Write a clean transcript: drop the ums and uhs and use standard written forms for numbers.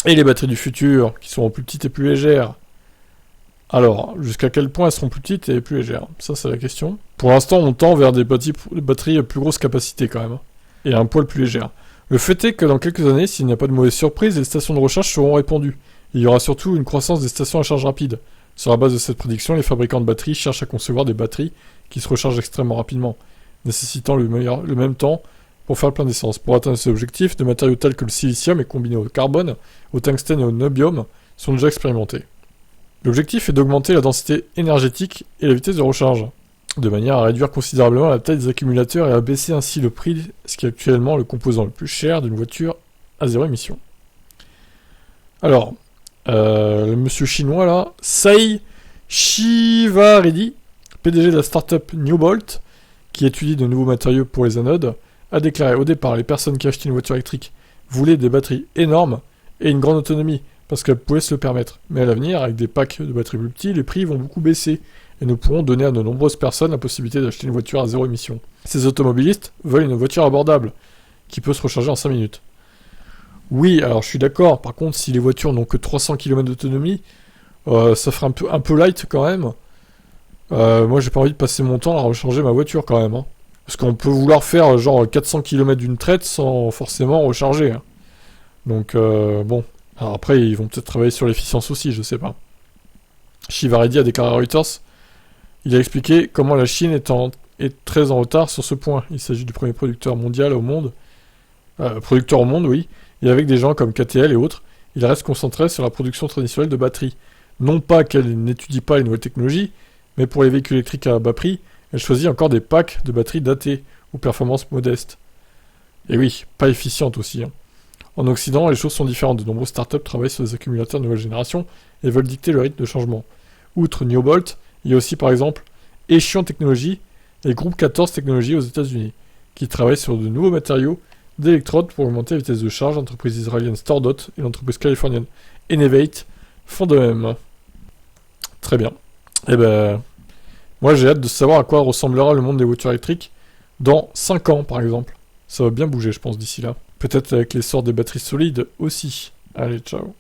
Et les batteries du futur, qui seront plus petites et plus légères. Alors, jusqu'à quel point elles seront plus petites et plus légères? Ça, c'est la question. Pour l'instant, on tend vers des batteries à plus grosse capacité, quand même. Et un poil plus légère. Le fait est que dans quelques années, s'il n'y a pas de mauvaise surprise, les stations de recharge seront répandues. Il y aura surtout une croissance des stations à charge rapide. Sur la base de cette prédiction, les fabricants de batteries cherchent à concevoir des batteries qui se rechargent extrêmement rapidement, nécessitant le même temps pour faire le plein d'essence. Pour atteindre ces objectifs, des matériaux tels que le silicium et combinés au carbone, au tungstène et au niobium sont déjà expérimentés. L'objectif est d'augmenter la densité énergétique et la vitesse de recharge, de manière à réduire considérablement la taille des accumulateurs et à baisser ainsi le prix, ce qui est actuellement le composant le plus cher d'une voiture à zéro émission. Alors, le monsieur chinois là, Sei Shivaredi, PDG de la startup Newbolt, qui étudie de nouveaux matériaux pour les anodes, a déclaré au départ les personnes qui achetaient une voiture électrique voulaient des batteries énormes et une grande autonomie, parce qu'elles pouvaient se le permettre. Mais à l'avenir, avec des packs de batteries plus petits, les prix vont beaucoup baisser, et nous pourrons donner à de nombreuses personnes la possibilité d'acheter une voiture à zéro émission. Ces automobilistes veulent une voiture abordable, qui peut se recharger en 5 minutes. Oui, alors je suis d'accord, par contre, si les voitures n'ont que 300 km d'autonomie, ça ferait un peu light quand même. Moi, j'ai pas envie de passer mon temps à recharger ma voiture quand même. Hein. Parce qu'on peut vouloir faire genre 400 km d'une traite sans forcément recharger. Hein. Donc, bon. Alors après, ils vont peut-être travailler sur l'efficience aussi, je sais pas. Shivaredi a déclaré à Reuters, il a expliqué comment la Chine est très en retard sur ce point. Il s'agit du premier producteur mondial au monde. Producteur au monde, oui. Et avec des gens comme KTL et autres, il reste concentré sur la production traditionnelle de batteries. Non pas qu'elle n'étudie pas les nouvelles technologies, mais pour les véhicules électriques à bas prix, elle choisit encore des packs de batteries datées, aux performances modestes. Et oui, pas efficientes aussi. Hein. En Occident, les choses sont différentes. De nombreuses startups travaillent sur des accumulateurs de nouvelle génération et veulent dicter le rythme de changement. Outre Newbolt, il y a aussi par exemple Echion Technologies et Groupe 14 Technologies aux États-Unis, qui travaillent sur de nouveaux matériaux d'électrodes pour augmenter la vitesse de charge. L'entreprise israélienne Stardot et l'entreprise californienne Enevate font de même. Très bien. Eh ben, moi j'ai hâte de savoir à quoi ressemblera le monde des voitures électriques dans 5 ans par exemple. Ça va bien bouger je pense d'ici là. Peut-être avec l'essor des batteries solides aussi. Allez, ciao.